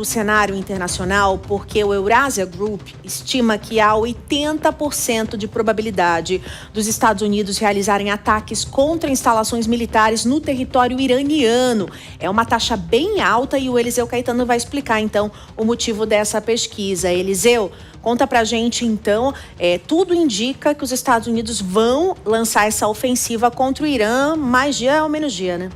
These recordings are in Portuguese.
O cenário internacional porque o Eurasia Group estima que há 80% de probabilidade dos Estados Unidos realizarem ataques contra instalações militares no território iraniano. É uma taxa bem alta e o Eliseu Caetano vai explicar, então, o motivo dessa pesquisa. Eliseu, conta pra gente, então, tudo indica que os Estados Unidos vão lançar essa ofensiva contra o Irã mais dia ou menos dia, né?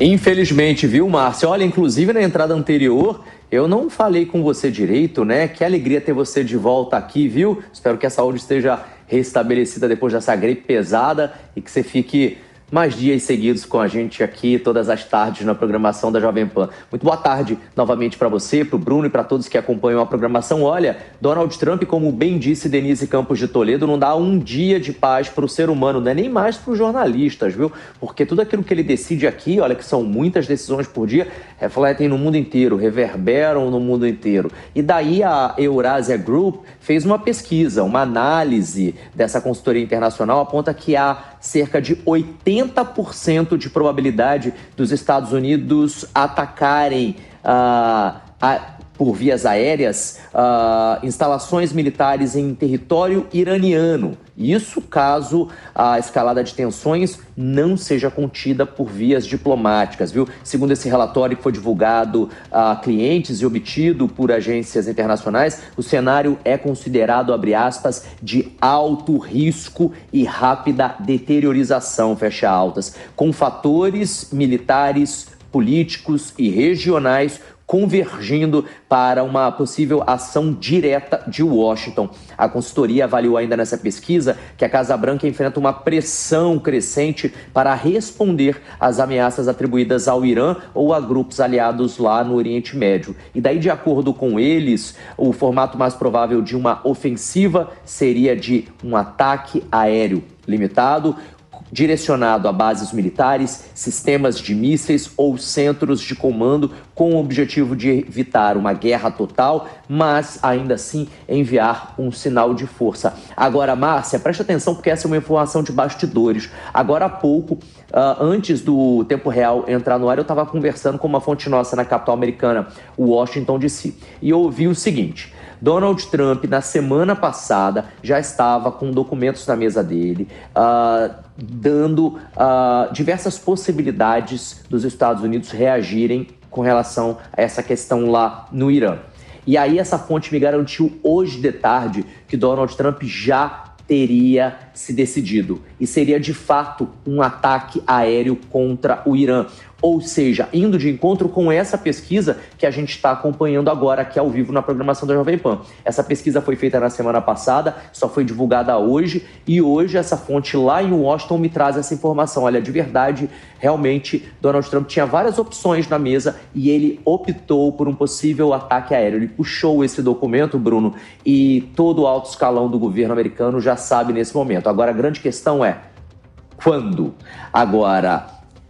Infelizmente, viu, Márcia? Olha, inclusive na entrada anterior, eu não falei com você direito, né? Que alegria ter você de volta aqui, viu? Espero que a saúde esteja restabelecida depois dessa gripe pesada e que você fique mais dias seguidos com a gente aqui todas as tardes na programação da Jovem Pan. Muito boa tarde novamente para você, para o Bruno e para todos que acompanham a programação. Olha, Donald Trump, como bem disse Denise Campos de Toledo, não dá um dia de paz para o ser humano, não é nem mais para os jornalistas, viu? Porque tudo aquilo que ele decide aqui, olha que são muitas decisões por dia, refletem no mundo inteiro, reverberam no mundo inteiro. E daí a Eurasia Group fez uma pesquisa, uma análise dessa consultoria internacional, aponta que há cerca de 80% de probabilidade dos Estados Unidos atacarem por vias aéreas instalações militares em território iraniano. Isso caso a escalada de tensões não seja contida por vias diplomáticas, viu? Segundo esse relatório que foi divulgado a clientes e obtido por agências internacionais, o cenário é considerado, abre aspas, de alto risco e rápida deteriorização, fecha altas, com fatores militares, políticos e regionais convergindo para uma possível ação direta de Washington. A consultoria avaliou ainda nessa pesquisa que a Casa Branca enfrenta uma pressão crescente para responder às ameaças atribuídas ao Irã ou a grupos aliados lá no Oriente Médio. E daí, de acordo com eles, o formato mais provável de uma ofensiva seria de um ataque aéreo limitado, direcionado a bases militares, sistemas de mísseis ou centros de comando, com o objetivo de evitar uma guerra total, mas ainda assim enviar um sinal de força. Agora, Márcia, preste atenção porque essa é uma informação de bastidores. Agora há pouco, antes do tempo real entrar no ar, eu estava conversando com uma fonte nossa na capital americana, Washington DC, e eu ouvi o seguinte: Donald Trump, na semana passada, já estava com documentos na mesa dele, dando diversas possibilidades dos Estados Unidos reagirem com relação a essa questão lá no Irã. E aí essa fonte me garantiu hoje de tarde que Donald Trump já teria se decidido e seria de fato um ataque aéreo contra o Irã. Ou seja, indo de encontro com essa pesquisa que a gente está acompanhando agora aqui ao vivo na programação da Jovem Pan. Essa pesquisa foi feita na semana passada, só foi divulgada hoje, e hoje essa fonte lá em Washington me traz essa informação. Olha, de verdade, realmente, Donald Trump tinha várias opções na mesa e ele optou por um possível ataque aéreo. Ele puxou esse documento, Bruno, e todo o alto escalão do governo americano já sabe nesse momento. Agora, a grande questão é quando?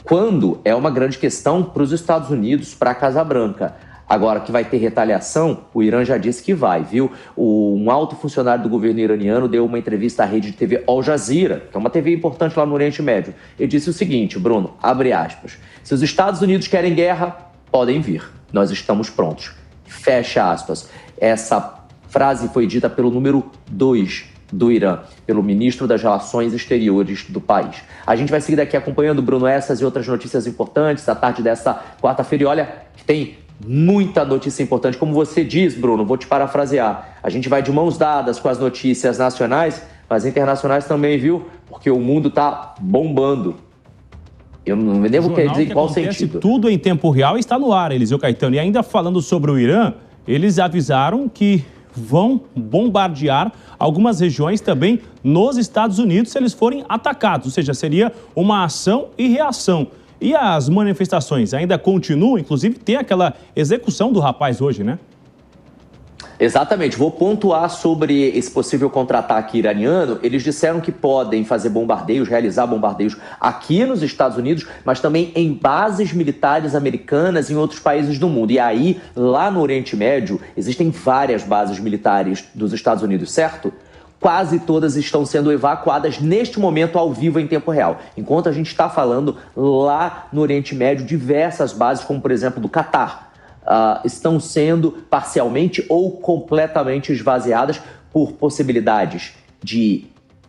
Quando é uma grande questão para os Estados Unidos, para a Casa Branca. Agora, que vai ter retaliação, o Irã já disse que vai, viu? Um alto funcionário do governo iraniano deu uma entrevista à rede de TV Al Jazeera, que é uma TV importante lá no Oriente Médio. Ele disse o seguinte, Bruno, abre aspas, se os Estados Unidos querem guerra, podem vir, nós estamos prontos. Fecha aspas. Essa frase foi dita pelo número 2 do Irã, pelo ministro das Relações Exteriores do país. A gente vai seguir daqui acompanhando, Bruno, essas e outras notícias importantes à tarde desta quarta-feira. E olha, tem muita notícia importante. Como você diz, Bruno, vou te parafrasear. A gente vai de mãos dadas com as notícias nacionais, mas internacionais também, viu? Porque o mundo está bombando. Eu não me devo querer dizer em qual sentido. Tudo em tempo real está no ar, Eliseu Caetano. E ainda falando sobre o Irã, eles avisaram que vão bombardear algumas regiões também nos Estados Unidos se eles forem atacados, ou seja, seria uma ação e reação. E as manifestações ainda continuam, inclusive tem aquela execução do rapaz hoje, né? Exatamente, vou pontuar sobre esse possível contra-ataque iraniano. Eles disseram que podem fazer bombardeios, realizar bombardeios aqui nos Estados Unidos, mas também em bases militares americanas em outros países do mundo. E aí, lá no Oriente Médio, existem várias bases militares dos Estados Unidos, certo? Quase todas estão sendo evacuadas neste momento ao vivo em tempo real. Enquanto a gente está falando lá no Oriente Médio, diversas bases, como por exemplo do Catar, estão sendo parcialmente ou completamente esvaziadas por possibilidades de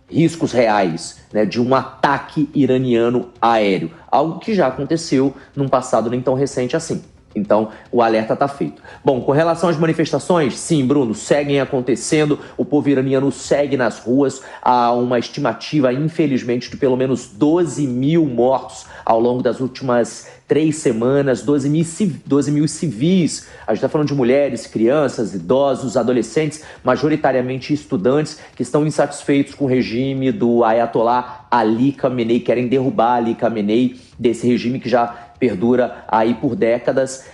riscos reais, né, de um ataque iraniano aéreo, algo que já aconteceu num passado nem tão recente assim. Então, o alerta está feito. Bom, com relação às manifestações, sim, Bruno, seguem acontecendo, o povo iraniano segue nas ruas, há uma estimativa, infelizmente, de pelo menos 12 mil mortos ao longo das últimas 3 semanas, 12 mil civis. A gente está falando de mulheres, crianças, idosos, adolescentes, majoritariamente estudantes, que estão insatisfeitos com o regime do Ayatollah Ali Khamenei, querem derrubar Ali Khamenei desse regime que já perdura aí por décadas.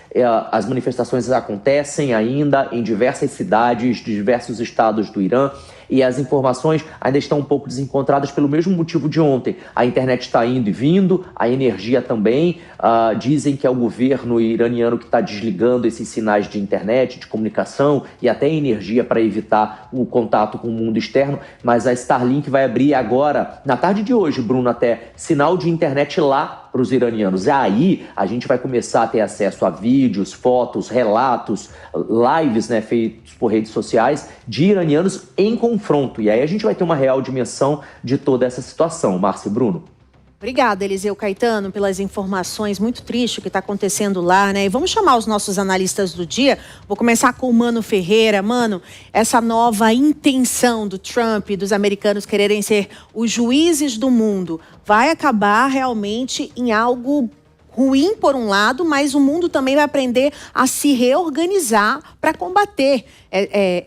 As manifestações acontecem ainda em diversas cidades de diversos estados do Irã e as informações ainda estão um pouco desencontradas pelo mesmo motivo de ontem. A internet está indo e vindo, a energia também. Dizem que é o governo iraniano que está desligando esses sinais de internet, de comunicação e até energia para evitar o contato com o mundo externo, mas a Starlink vai abrir agora, na tarde de hoje, Bruno, até sinal de internet lá para os iranianos. E aí a gente vai começar a ter acesso a vídeos, fotos, relatos, lives, né, feitos por redes sociais de iranianos em confronto. E aí a gente vai ter uma real dimensão de toda essa situação. Márcia e Bruno. Obrigada, Eliseu Caetano, pelas informações. Muito triste o que está acontecendo lá, né? E vamos chamar os nossos analistas do dia. Vou começar com o Mano Ferreira. Mano, essa nova intenção do Trump e dos americanos quererem ser os juízes do mundo vai acabar realmente em algo ruim, por um lado, mas o mundo também vai aprender a se reorganizar para combater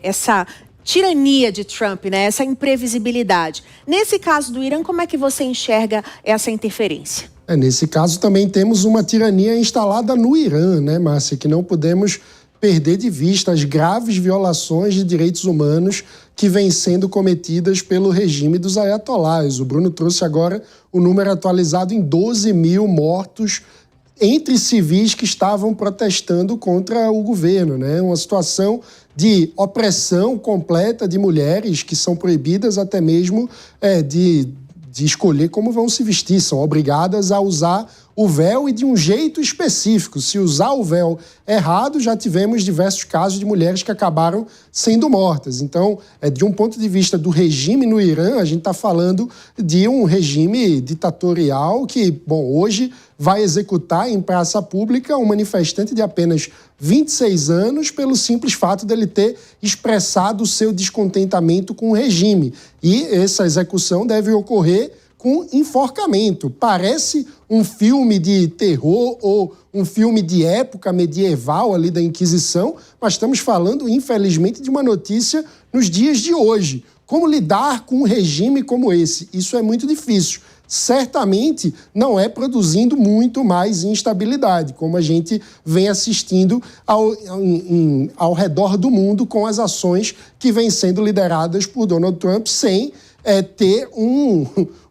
essa tirania de Trump, né? Essa imprevisibilidade. Nesse caso do Irã, como é que você enxerga essa interferência? Nesse caso também temos uma tirania instalada no Irã, né, Márcia? Que não podemos perder de vista as graves violações de direitos humanos que vêm sendo cometidas pelo regime dos ayatolás. O Bruno trouxe agora o número atualizado em 12 mil mortos entre civis que estavam protestando contra o governo, né? Uma situação de opressão completa de mulheres que são proibidas até mesmo de escolher como vão se vestir, são obrigadas a usar o véu e de um jeito específico. Se usar o véu errado, já tivemos diversos casos de mulheres que acabaram sendo mortas. Então, de um ponto de vista do regime no Irã, a gente está falando de um regime ditatorial que, bom, hoje vai executar em praça pública um manifestante de apenas 26 anos pelo simples fato dele ter expressado o seu descontentamento com o regime. E essa execução deve ocorrer com enforcamento. Parece um filme de terror ou um filme de época medieval ali da Inquisição, mas estamos falando, infelizmente, de uma notícia nos dias de hoje. Como lidar com um regime como esse? Isso é muito difícil. Certamente não é produzindo muito mais instabilidade, como a gente vem assistindo ao redor do mundo com as ações que vêm sendo lideradas por Donald Trump sem ter um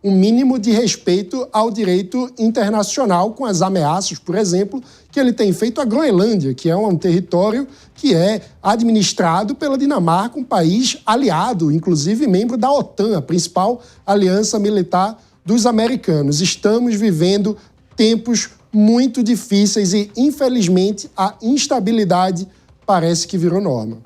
mínimo de respeito ao direito internacional, com as ameaças, por exemplo, que ele tem feito à Groenlândia, que é um território que é administrado pela Dinamarca, um país aliado, inclusive membro da OTAN, a principal aliança militar dos americanos. Estamos vivendo tempos muito difíceis e, infelizmente, a instabilidade parece que virou norma.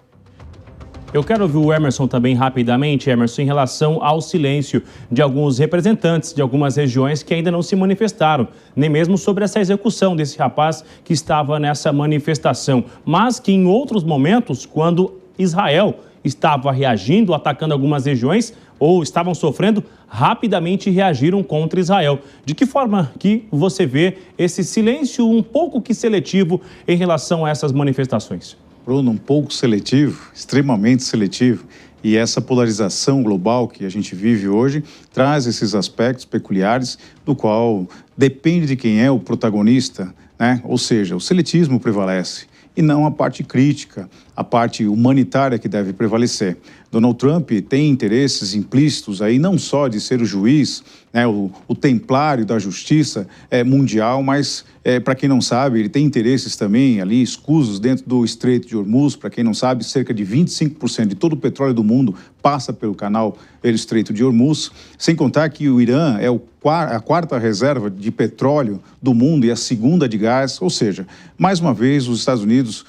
Eu quero ouvir o Emerson também rapidamente, Emerson, em relação ao silêncio de alguns representantes de algumas regiões que ainda não se manifestaram, nem mesmo sobre essa execução desse rapaz que estava nessa manifestação, mas que em outros momentos, quando Israel estava reagindo, atacando algumas regiões ou estavam sofrendo, rapidamente reagiram contra Israel. De que forma que você vê esse silêncio um pouco que seletivo em relação a essas manifestações? Bruno, um pouco seletivo, extremamente seletivo, e essa polarização global que a gente vive hoje traz esses aspectos peculiares do qual depende de quem é o protagonista, né? Ou seja, o seletismo prevalece e não a parte crítica, a parte humanitária que deve prevalecer. Donald Trump tem interesses implícitos aí, não só de ser o juiz, né, o templário da justiça mundial, mas, para quem não sabe, ele tem interesses também ali escusos dentro do Estreito de Hormuz. Para quem não sabe, cerca de 25% de todo o petróleo do mundo passa pelo canal Estreito de Hormuz, sem contar que o Irã é a quarta reserva de petróleo do mundo e a segunda de gás, ou seja, mais uma vez os Estados Unidos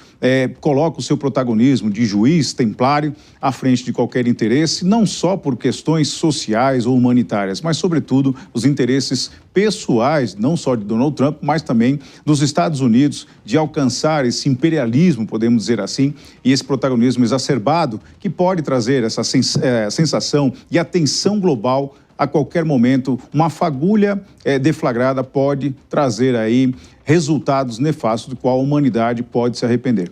colocam o seu protagonismo de juiz templário à frente de qualquer interesse, não só por questões sociais ou humanitárias, mas sobretudo os interesses pessoais, não só de Donald Trump, mas também dos Estados Unidos, de alcançar esse imperialismo, podemos dizer assim, e esse protagonismo exacerbado que pode trazer essa sensação de atenção global a qualquer momento. Uma fagulha deflagrada pode trazer aí resultados nefastos do qual a humanidade pode se arrepender.